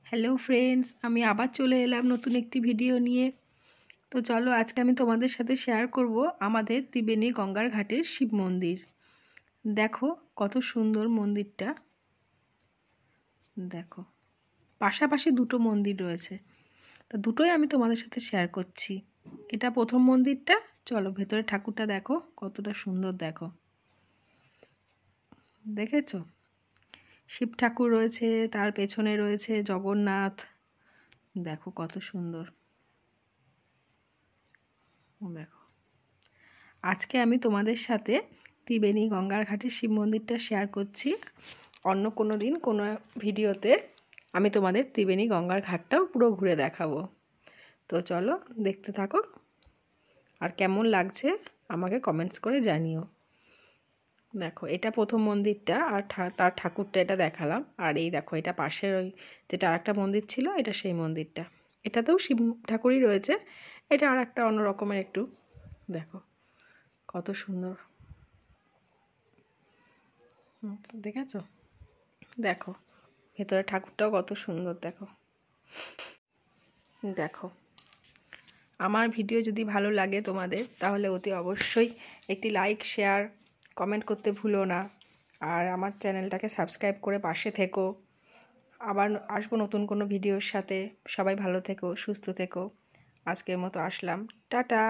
Hello friends, আমি আবার চলে এলাম নতুন একটি ভিডিও নিয়ে। তো চলো, আজকে আমি তোমাদের সাথে শেয়ার করব আমাদের ত্রিবেণী গঙ্গার ঘাটের শিব মন্দির। দেখো কত সুন্দর মন্দিরটা। দেখো, পাশাপাশি দুটো মন্দির রয়েছে, তো দুটোই আমি তোমাদের সাথে শেয়ার করছি। এটা প্রথম মন্দিরটা। চলো ভেতরে ঠাকুরটা দেখো কতটা সুন্দর। দেখো, দেখেছো? শিব ঠাকুর রয়েছে, তার পেছনে রয়েছে জগন্নাথ। দেখো কত সুন্দর। দেখো, আজকে আমি তোমাদের সাথে ত্রিবেণী গঙ্গার ঘাটের শিব মন্দিরটা শেয়ার করছি। অন্য কোনো দিন কোনো ভিডিওতে আমি তোমাদের ত্রিবেণী গঙ্গার ঘাটটাও পুরো ঘুরে দেখাবো। তো চলো দেখতে থাকো, আর কেমন লাগছে আমাকে কমেন্টস করে জানিও। দেখো, এটা প্রথম মন্দিরটা, আর তার ঠাকুরটা এটা দেখালাম। আর এই দেখো, এটা পাশের ওই যেটা আরেকটা মন্দির ছিল, এটা সেই মন্দিরটা। এটাতেও শিব ঠাকুরই রয়েছে, এটা আর একটা অন্য রকমের একটু। দেখো কত সুন্দর, দেখেছো? দেখো ভেতরে ঠাকুরটাও কত সুন্দর। দেখো দেখো, আমার ভিডিও যদি ভালো লাগে তোমাদের, তাহলে অতি অবশ্যই একটি লাইক, শেয়ার, কমেন্ট করতে ভুলো না। আর আমার চ্যানেলটাকে সাবস্ক্রাইব করে পাশে থেকো। আবার আসবো নতুন কোনো ভিডিওর সাথে। সবাই ভালো থেকো, সুস্থ থেকো। আজকের মতো আসলাম, টাটা।